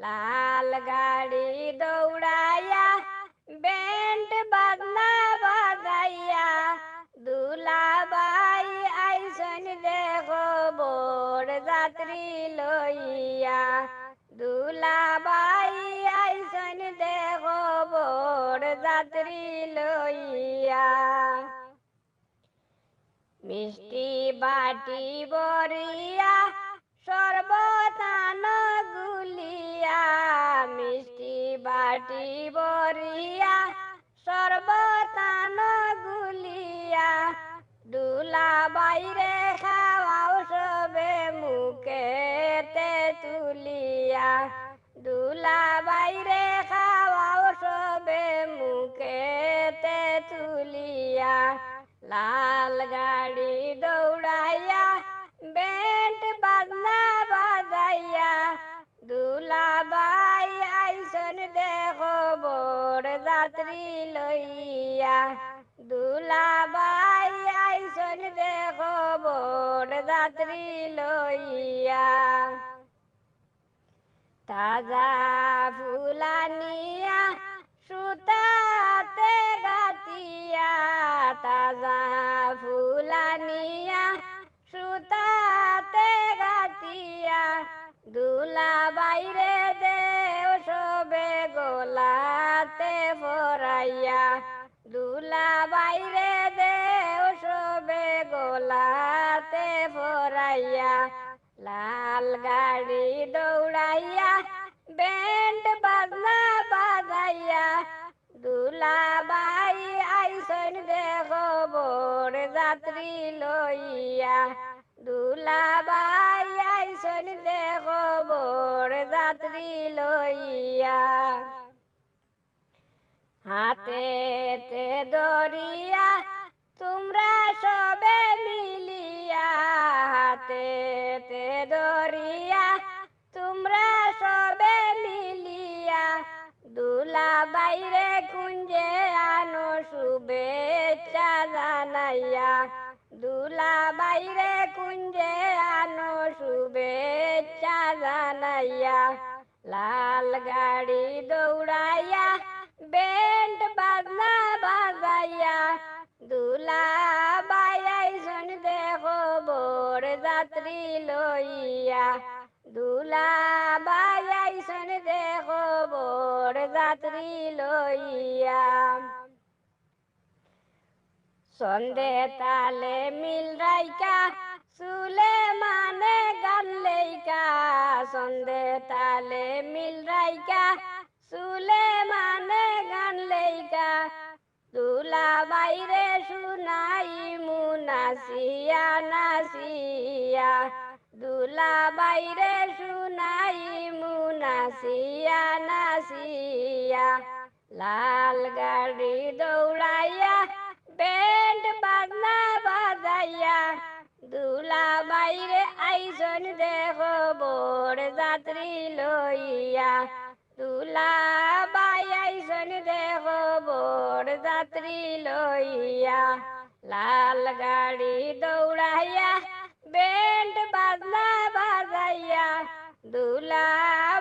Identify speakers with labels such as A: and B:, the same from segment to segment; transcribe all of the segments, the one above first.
A: लाल गाड़ी दौड़ाया बैंड बजना बजाया दूल्हा बाई ऐसन देखो बोर जात्री लोइया दूल्हा बाई ऐसन देखो बोर जात्री लोइया मिष्टी बाटी बोरिया সর্বতান গুলিয়া মিষ্টি বাটি বরিয়া সর্বতান গুলিয়া দুলা বাইরে খাওয়াও সবে মুখেতে তুলিয়া দুলা বাইরে খাওয়াও সবে মুখেতে তুলিয়া লাল গাড়ি দৌড়াইয়া बैंड बजना बजाया दूल्हा बाई ऐसन देखो बोर जात्री लोइया दूल्हा बाई ऐसन देखो बोर जात्री लोइया ताजा फुलानिया सुताते गातिया ताजा फुलानिया সুতাতে গাতিয়া দুলা বাইরে দেও সবে গোলাতে পরাইয়া দুলা বাইরে দেও সবে গোলাতে পরাইয়া লাল গাড়ি দৌড়াইয়া बैंड बजना बजाइया दूल्हा बाई ऐसन देखो बोर जात्री लोइया दूल्हा बाई ऐसन देखो बोर जात्री लोइया हाथे ते दरिया तुमरा सबे मिलिया हाथे ते दरिया तुमरा सबे मिलिया दूल्हा বাইরে কুঞ্জে আনো শুভেচ্ছা জানাইয়া दूल्हा বাইরে কুঞ্জে আনো শুভেচ্ছা জানাইয়া লাল গাড়ি দৌড়াইয়া बैंड বাজনা বাজাইয়া दूल्हा বাই ऐसन দেখো बोर যাত্রী লইয়া दूल्हा बाई ऐसन देखो बोर जात्री लोइया सौंदे ताले मिल राइका सुले माने गल्लेका सौंदे ताले मिल राइका सुले माने गल्लेका दूल्हा बाईरे सुनाई मुनासिया नासिया दूल्हा বাইরে শুনাই মুনাসিয়া নাসিয়া লাল গাড়ি দৌড়াইয়া बैंड বাজনা বাজাইয়া दूल्हा বাইরে ऐसन देखो बोर যাত্রী লইয়া दूल्हा বাই ऐसन देखो बोर যাত্রী লইয়া লাল গাড়ি দৌড়াইয়া बैंड बजना बजाइया दूल्हा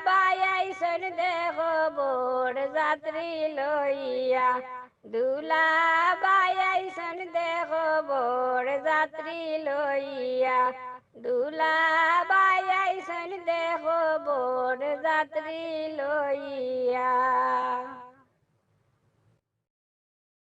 A: बाई ऐसन देखो बोर जात्री लोइया दूल्हा बाई ऐसन देखो बोर जात्री लोइया दूल्हा बाई ऐसन देखो बोर जात्री लोइया।